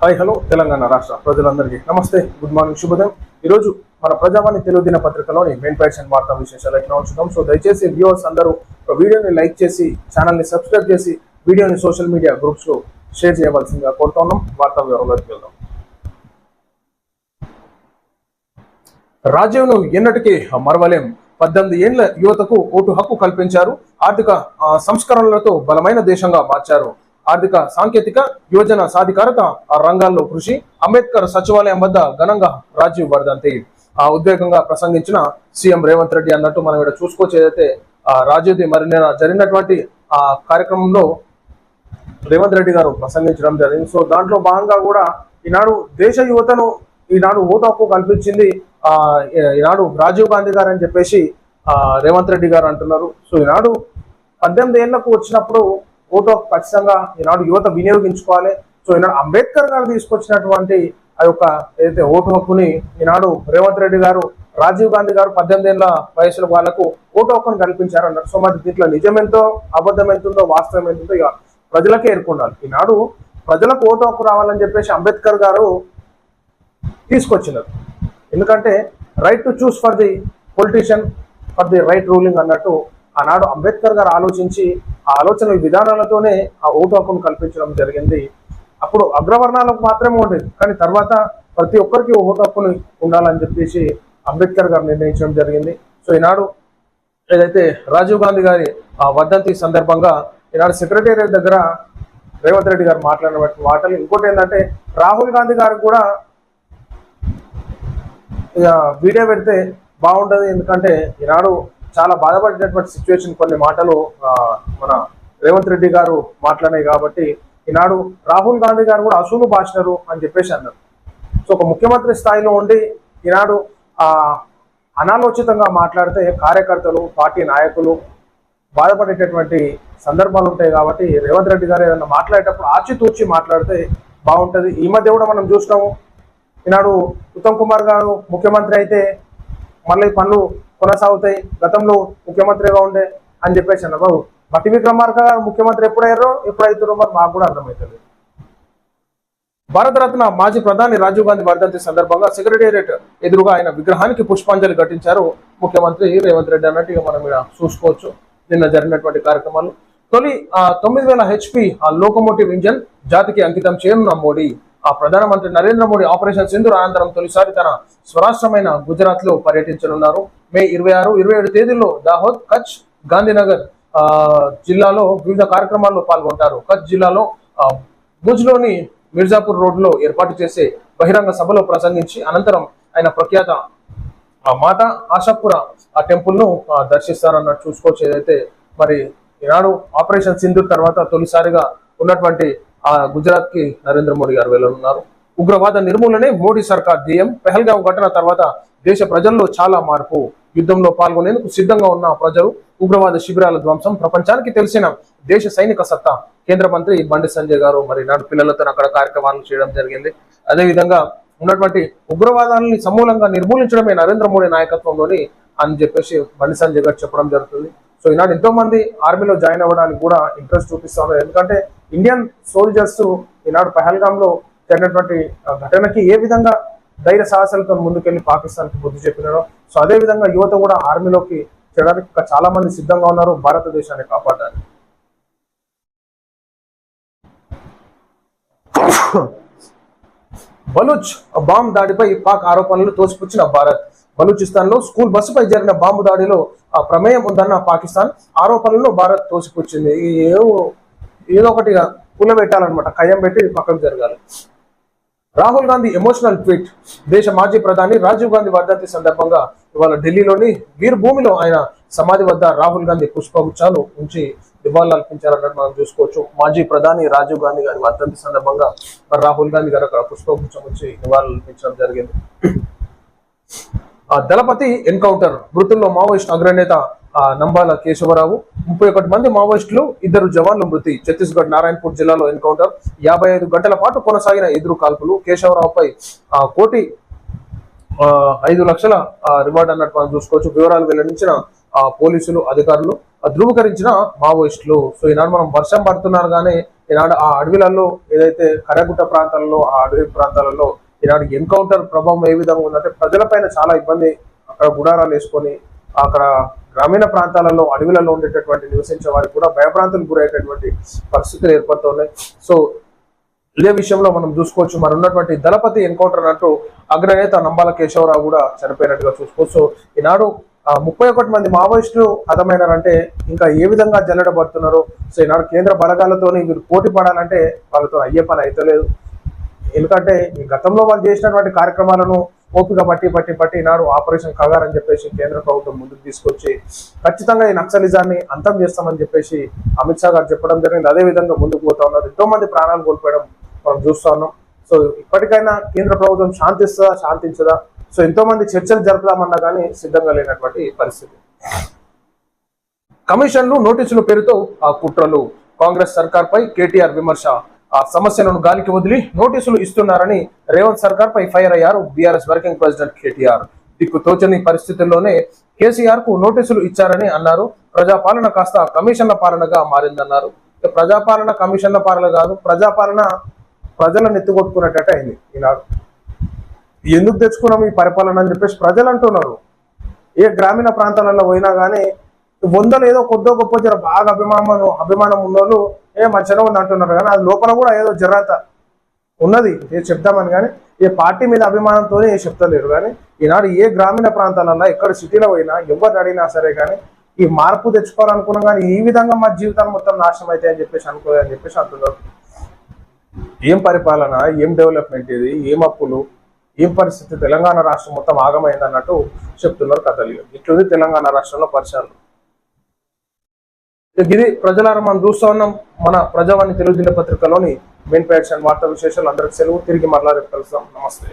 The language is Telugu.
హాయ్ హలో తెలంగాణ రాష్ట్ర ప్రజలందరికీ నమస్తే, గుడ్ మార్నింగ్, శుభోదయం. ఈరోజు మన ప్రజావాణి తెలుగు దిన పత్రికలోని మెయిన్ ప్యాక్స్ అండ్ వార్తా విశేషాలు ఎట్లా ఉంచుదాం. సో దయచేసి వ్యూవర్స్ అందరూ వీడియోని లైక్ చేసి ఛానల్ని సబ్స్క్రైబ్ చేసి వీడియోని సోషల్ మీడియా గ్రూప్స్లో షేర్ చేయవలసిందిగా కోరుతున్నాం. వార్తా వివరాల్లోకి వెళ్దాం. రాజీవ్ను ఎన్నటికీ మరవలేం. 18 ఏళ్ల యువతకు ఓటు హక్కు కల్పించారు. ఆర్థిక సంస్కరణలతో బలమైన దేశంగా మార్చారు. ఆర్థిక సాంకేతిక యువజన సాధికారత రంగాల్లో కృషి. అంబేద్కర్ సచివాలయం వద్ద ఘనంగా రాజీవ్ వర్ధంతి. ఉద్వేగంగా ప్రసంగించిన సీఎం రేవంత్ రెడ్డి అన్నట్టు మనం ఇక్కడ చూసుకోవచ్చు. ఏదైతే రాజీవ్ది మరి జరిగినటువంటి ఆ కార్యక్రమంలో రేవంత్ రెడ్డి గారు ప్రసంగించడం జరిగింది. సో దాంట్లో భాగంగా కూడా ఈనాడు దేశ యువతను ఈనాడు ఓటు హక్కు కల్పించింది ఈనాడు రాజీవ్ గాంధీ గారు అని చెప్పేసి రేవంత్ రెడ్డి గారు అంటున్నారు. సో ఈనాడు 18 ఏళ్లకు వచ్చినప్పుడు ఓటు హక్కు ఖచ్చితంగా ఈనాడు యువత వినియోగించుకోవాలి. సో ఈనాడు అంబేద్కర్ గారు తీసుకొచ్చినటువంటి ఆ యొక్క ఏదైతే ఓటు హక్కుని ఈనాడు రేవంత్ రెడ్డి గారు రాజీవ్ గాంధీ గారు 18 ఏళ్ల వయసుల వాళ్ళకు ఓటు హక్కును కల్పించారు అన్నారు. సో మరి దీంట్లో నిజమెంతో అబద్ధం ఎంతుందో వాస్తవం ఎంతుందో ఇక ప్రజలకే ఎరుకుండాలి. ఈనాడు ప్రజలకు ఓటు హక్కు రావాలని చెప్పేసి అంబేద్కర్ గారు తీసుకొచ్చినారు. ఎందుకంటే right to choose for the politician for the right ruling అన్నట్టు ఆనాడు అంబేద్కర్ గారు ఆలోచించి ఆ ఆలోచన విధానాలతోనే ఆ ఓటు హక్కును కల్పించడం జరిగింది. అప్పుడు అగ్రవర్ణాలకు మాత్రమే ఉండేది, కానీ తర్వాత ప్రతి ఒక్కరికి ఓటు హక్కును ఉండాలని చెప్పేసి అంబేద్కర్ గారు నిర్ణయించడం జరిగింది. సో ఈనాడు ఏదైతే రాజీవ్ గాంధీ గారి వర్ధంతి సందర్భంగా ఈనాడు సెక్రటేరియట్ దగ్గర రేవంత్ రెడ్డి గారు మాట్లాడిన మాటలు. ఇంకోటి ఏంటంటే రాహుల్ గాంధీ గారికి కూడా వీడియో పెడితే బాగుంటుంది. ఎందుకంటే ఈనాడు చాలా బాధపడినటువంటి సిచ్యువేషన్ కొన్ని మాటలు మన రేవంత్ రెడ్డి గారు మాట్లాడినాయి కాబట్టి ఈనాడు రాహుల్ గాంధీ గారు కూడా అసూలు భాషనరు అని చెప్పేసి అన్నారు. సో ఒక ముఖ్యమంత్రి స్థాయిలో ఉండి ఈనాడు అనాలోచితంగా మాట్లాడితే కార్యకర్తలు పార్టీ నాయకులు బాధపడేటటువంటి సందర్భాలు ఉంటాయి. కాబట్టి రేవంత్ రెడ్డి గారు ఏదైనా మాట్లాడేటప్పుడు ఆచితూచి మాట్లాడితే బాగుంటుంది. ఈ మధ్య కూడా మనం చూసినాము, ఈనాడు ఉత్తమ్ కుమార్ గారు ముఖ్యమంత్రి అయితే మళ్ళీ పనులు కొనసాగుతాయి, గతంలో ముఖ్యమంత్రిగా ఉండే అని చెప్పేసి అన్న బాబు. బట్టి విక్రమార్క గారు ముఖ్యమంత్రి ఎప్పుడయ్యారో ఎప్పుడైతారో మరి మాకు కూడా అర్థమవుతుంది. భారతరత్న మాజీ ప్రధాని రాజీవ్ గాంధీ వర్ధంతి సందర్భంగా సెక్రటేరియట్ ఎదురుగా ఆయన విగ్రహానికి పుష్పాంజలి ఘటించారు ముఖ్యమంత్రి రేవంత్ రెడ్డి అన్నట్టుగా మనం ఇక్కడ చూసుకోవచ్చు. నిన్న జరిగినటువంటి కార్యక్రమాలు తొలి 9000 HP లోకోమోటివ్ ఇంజన్ జాతికి అంకితం చేయనున్న మోడీ. ప్రధానమంత్రి నరేంద్ర మోడీ ఆపరేషన్ సింధూర్ అనంతరం తొలిసారి తన స్వరాష్ట్రమైన గుజరాత్ లో పర్యటించనున్నారు. మే 26, 27 తేదీల్లో దాహోద్, కచ్, గాంధీనగర్ జిల్లాలో వివిధ కార్యక్రమాల్లో పాల్గొంటారు. కచ్ జిల్లాలో భుజ్లోని మిర్జాపూర్ రోడ్లో ఏర్పాటు చేసే బహిరంగ సభలో ప్రసంగించి అనంతరం ఆయన ప్రఖ్యాత మాత ఆశాపుర టెంపుల్ ను దర్శిస్తారన్నట్టు చూసుకోవచ్చు. ఏదైతే మరి ఈనాడు ఆపరేషన్ సింధూర్ తర్వాత తొలిసారిగా ఉన్నటువంటి గుజరాత్ కి నరేంద్ర మోడీ గారు వెళ్ళనున్నారు. ఉగ్రవాద నిర్మూలనే మోడీ సర్కార్ ధ్యేయం. పెహల్గాం ఘటన తర్వాత దేశ ప్రజల్లో చాలా మార్పు. యుద్ధంలో పాల్గొనేందుకు సిద్ధంగా ఉన్న ప్రజలు. ఉగ్రవాద శిబిరాల ధ్వంసం ప్రపంచానికి తెలిసిన దేశ సైనిక సత్తా. కేంద్ర మంత్రి బండి సంజయ్ గారు మరి నాడు పిల్లలతో అక్కడ కార్యక్రమాలు చేయడం జరిగింది. అదేవిధంగా ఉన్నటువంటి ఉగ్రవాదాన్ని సమూలంగా నిర్మూలించడమే నరేంద్ర మోడీ నాయకత్వంలోని అని చెప్పేసి బండి సంజయ్ గారు చెప్పడం జరుగుతుంది. సో ఈనాడు ఎంతో మంది ఆర్మీలో జాయిన్ అవ్వడానికి కూడా ఇంట్రెస్ట్ చూపిస్తా ఉన్నారు. ఎందుకంటే ఇండియన్ సోల్జర్స్ ఈనాడు పహల్గామ్ లో జరిగినటువంటి ఘటనకి ఏ విధంగా ధైర్య సాహసాలతో ముందుకెళ్లి పాకిస్తాన్కి బుద్ధి చెప్పినారో, సో అదే విధంగా యువత కూడా ఆర్మీలోకి చేయడానికి చాలా మంది సిద్ధంగా ఉన్నారు భారతదేశాన్ని కాపాడడానికి. బలూచ్ బాంబు దాడిపై పాక్ ఆరోపణలు తోసిపుచ్చిన భారత్. బలూచిస్తాన్ లో స్కూల్ బస్సుపై జరిగిన బాంబు దాడిలో ప్రమేయం ఉందన్న పాకిస్తాన్ ఆరోపణలను భారత్ తోసిపుచ్చింది. ఏదో ఒకటిగా పుల్లబెట్టాలన్నమాట, కయ్యం పెట్టి పక్కకు జరగాలి. Rahul Gandhi emotional tweet. దేశ మాజీ ప్రధాని రాజీవ్ గాంధీ వర్ధంతి సందర్భంగా ఇవాళ ఢిల్లీలోని వీర్ భూమిలో ఆయన సమాధి వద్ద రాహుల్ గాంధీ పుష్పగుచ్చాలు ఉంచి నివాళులు అర్పించారన్నట్టు మనం చూసుకోవచ్చు. మాజీ ప్రధాని రాజీవ్ గాంధీ గారి వర్ధంతి సందర్భంగా రాహుల్ గాంధీ గారు అక్కడ పుష్పగుచ్చం ఉంచి నివాళులు అర్పించడం జరిగింది. దళపతి ఎన్కౌంటర్. మృతుల్లో మావోయిస్ట్ అగ్రనేత నంబాల కేశవరావు. 31 మంది మావోయిస్టులు, 2 జవాన్లు మృతి. ఛత్తీస్గఢ్ నారాయణపూర్ జిల్లాలో ఎన్కౌంటర్. 55 గంటల పాటు కొనసాగిన ఎదురు కాల్పులు. కేశవరావుపై 1,05,00,000 రివార్డ్ అన్నట్టు మనం చూసుకోవచ్చు. వివరాలు వెల్లడించిన పోలీసులు అధికారులు. ధృవీకరించిన మావోయిస్టులు. సో ఈనాడు మనం వర్షం పడుతున్నారు కానీ ఈనాడు ఆ అడవిలలో ఏదైతే కరగుట్ట ప్రాంతాలలో ఆ అడవి ప్రాంతాలలో ఈనాడు ఎన్కౌంటర్ ప్రభావం ఏ విధంగా ఉందంటే ప్రజలపైన చాలా ఇబ్బంది. అక్కడ గుడారాలు వేసుకొని అక్కడ గ్రామీణ ప్రాంతాలలో అడవులలో ఉండేటటువంటి నివసించే వారికి కూడా భయభ్రాంతులకు గురయ్యేటటువంటి పరిస్థితులు ఏర్పడుతున్నాయి. సో ఇదే విషయంలో మనం చూసుకోవచ్చు, మరి ఉన్నటువంటి దళపతి ఎన్కౌంటర్ అంటూ అగ్రనేత నంబాల కేశవరావు కూడా చనిపోయినట్టుగా చూసుకోవచ్చు. ఈనాడు 31 మంది మావోయిస్టులు హతమైనారంటే ఇంకా ఏ విధంగా జల్లెడబడుతున్నారు. సో ఈనాడు కేంద్ర బలగాలతో వీరు పోటీ పడాలంటే వాళ్ళతో అయ్యే పని అయితలేదు. ఎందుకంటే ఈ గతంలో వాళ్ళు చేసినటువంటి కార్యక్రమాలను ఓపిక పట్టి ఈనాడు ఆపరేషన్ కగార్ అని చెప్పేసి కేంద్ర ప్రభుత్వం ముందుకు తీసుకొచ్చి ఖచ్చితంగా ఈ నక్సలిజాన్ని అంతం చేస్తామని చెప్పేసి అమిత్ షా గారు చెప్పడం జరిగింది. అదే విధంగా ముందుకు పోతా ఉన్నారు. ఎంతో మంది ప్రాణాలు కోల్పోవడం మనం చూస్తా ఉన్నాం. సో ఇప్పటికైనా కేంద్ర ప్రభుత్వం శాంతించదా? సో ఎంతో మంది చర్చలు జరుపుదామన్నా కానీ సిద్ధంగా లేనటువంటి పరిస్థితి. కమిషన్లు నోటీసుల పేరుతో ఆ కుట్రలు. కాంగ్రెస్ సర్కార్ పై కేటీఆర్ విమర్శ. ఆ సమస్యలను గాలికి వదిలి నోటీసులు ఇస్తున్నారని రేవంత్ సర్కార్ పై ఫైర్ అయ్యారు బీఆర్ఎస్ వర్కింగ్ ప్రెసిడెంట్ కేటీఆర్. దిక్కు తోచని పరిస్థితుల్లోనే కేసీఆర్ కు నోటీసులు ఇచ్చారని అన్నారు. ప్రజాపాలన కాస్త కమిషన్ల పాలనగా మారిందన్నారు. ప్రజాపాలన కమిషన్ల పాలన కాదు, ప్రజాపాలన ప్రజలను ఎత్తుకొట్టుకున్నట్టు అయింది. ఈనాడు ఎందుకు తెచ్చుకున్నాం ఈ పరిపాలన అని చెప్పేసి ప్రజలు అంటున్నారు. ఏ గ్రామీణ ప్రాంతాలలో పోయినా కానీ వందలు ఏదో కొద్దో గొప్ప జర బాగా అభిమానం ఉన్నోళ్ళు మంచిగా ఉంది అంటున్నారు. కానీ అది లోపల కూడా ఏదో జర్రత ఉన్నది చెప్తామని కానీ ఏ పార్టీ మీద అభిమానంతో చెప్తలేరు. కానీ ఈనాడు ఏ గ్రామీణ ప్రాంతాలలో ఎక్కడ సిటీలో పోయినా ఎవరిని అడిగినా సరే కానీ ఈ మార్పు తెచ్చుకోవాలనుకున్నాం కానీ ఈ విధంగా మా జీవితాలు మొత్తం నాశనం అవుతాయి అని చెప్పేసి అనుకోదని చెప్పేసి అంటున్నారు. ఏం పరిపాలన, ఏం డెవలప్మెంట్, ఇది ఏం అప్పులు, ఏం పరిస్థితి, తెలంగాణ రాష్ట్రం మొత్తం ఆగమైంది అన్నట్టు చెప్తున్నారు కథలు. ఇట్లుంది తెలంగాణ రాష్ట్రంలో పరిసరాలు. ఇది ప్రజలారా మనం చూస్తూ ఉన్నాం. మన ప్రజావాణి తెలుగు దినపత్రికలోని మెయిన్ ప్యాక్షన్ వార్తా విశేషాలు. అందరికి సెలవు. తిరిగి మరలా రేపు కలుస్తాం. నమస్తే.